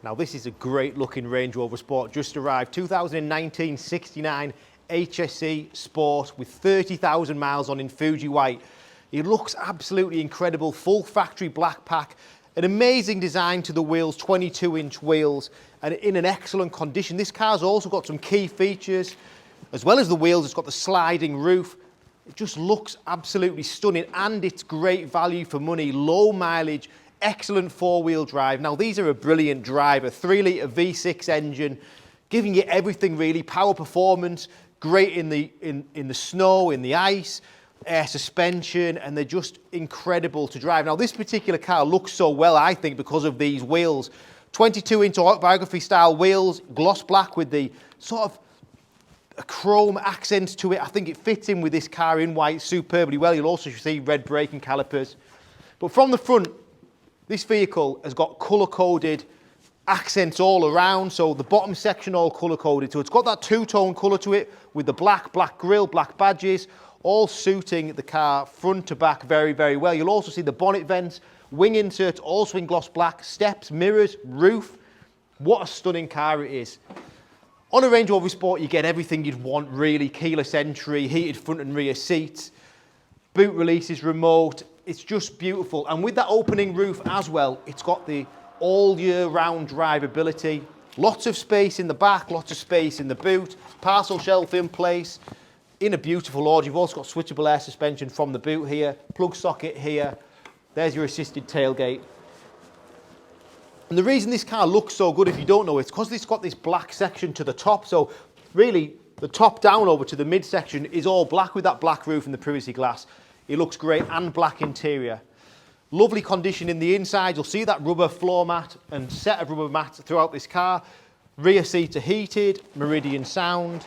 Now this is a great looking Range Rover Sport, just arrived, 2019 69 HSE Sport with 30,000 miles on in Fuji White. It looks absolutely incredible, full factory black pack, an amazing design to the wheels, 22-inch wheels, and in an excellent condition. This car's also got some key features, as well as the wheels, it's got the sliding roof. It just looks absolutely stunning, and it's great value for money, low mileage, excellent four-wheel drive. Now these are a brilliant driver, 3-litre V6 engine, giving you everything really, power performance, great in the snow, in the ice, air suspension, and they're just incredible to drive. Now this particular car looks so well, I think, because of these wheels. 22-inch autobiography style wheels, gloss black with the sort of a chrome accent to it. I think it fits in with this car in white superbly well. You'll also see red braking calipers. But from the front, this vehicle has got colour-coded accents all around, so the bottom section all colour-coded. So it's got that two-tone colour to it with the black grille, black badges, all suiting the car front to back very, very well. You'll also see the bonnet vents, wing inserts, also in gloss black, steps, mirrors, roof. What a stunning car it is. On a Range Rover Sport, you get everything you'd want, really. Keyless entry, heated front and rear seats, boot releases, remote. It's just beautiful. And with that opening roof as well, it's got the all year round drivability. Lots of space in the back, lots of space in the boot, parcel shelf in place, in a beautiful order. You've also got switchable air suspension from the boot here, plug socket here. There's your assisted tailgate. And the reason this car looks so good, if you don't know, it's because it's got this black section to the top. So really, the top down over to the midsection is all black with that black roof and the privacy glass. It looks great, and black interior. Lovely condition in the inside. You'll see that rubber floor mat and set of rubber mats throughout this car. Rear seats are heated, Meridian sound.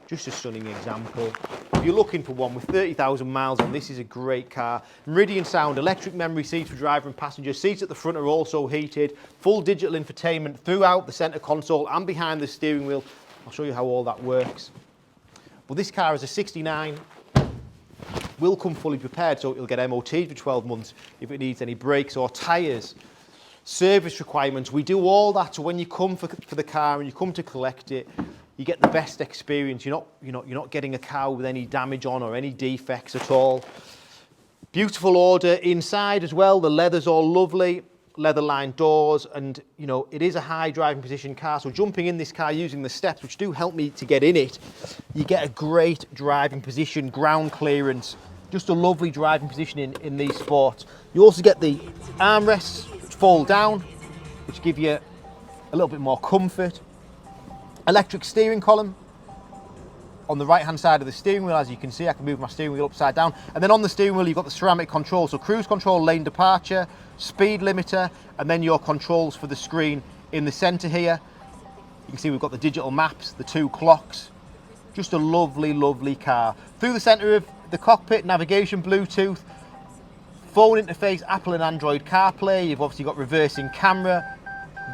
Just a stunning example. If you're looking for one with 30,000 miles on, this is a great car. Meridian sound, electric memory seats for driver and passenger. Seats at the front are also heated. Full digital infotainment throughout the centre console and behind the steering wheel. I'll show you how all that works. Well, this car is a 69. Will come fully prepared, so it'll get MOT for 12 months if it needs any brakes or tyres. Service requirements, we do all that, so when you come for the car and you come to collect it, you get the best experience. You're not getting a car with any damage on or any defects at all. Beautiful order inside as well. The leather's all lovely, leather lined doors, and it is a high driving position car. So jumping in this car using the steps, which do help me to get in it, you get a great driving position, ground clearance, just a lovely driving position in these Sports. You also get the armrests which fold down, which give you a little bit more comfort. Electric steering column on the right hand side of the steering wheel. As you can see, I can move my steering wheel upside down, and then on the steering wheel you've got the ceramic controls, so cruise control, lane departure, speed limiter, and then your controls for the screen in the center here. You can see we've got the digital maps, the 2 clocks. Just a lovely car. Through the center of the cockpit, navigation, Bluetooth, phone interface, Apple and Android CarPlay. You've obviously got reversing camera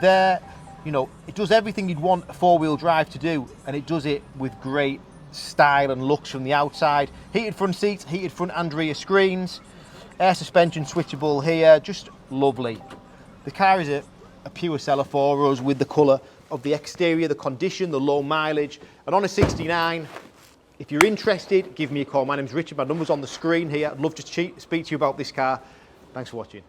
there. It does everything you'd want a four-wheel drive to do, and it does it with great style and looks from the outside. Heated front seats, heated front and rear screens, air suspension switchable here, just lovely. The car is a pure seller for us with the colour of the exterior, the condition, the low mileage, and on a 69. If you're interested, give me a call. My name's Richard, my number's on the screen here. I'd love to speak to you about this car. Thanks for watching.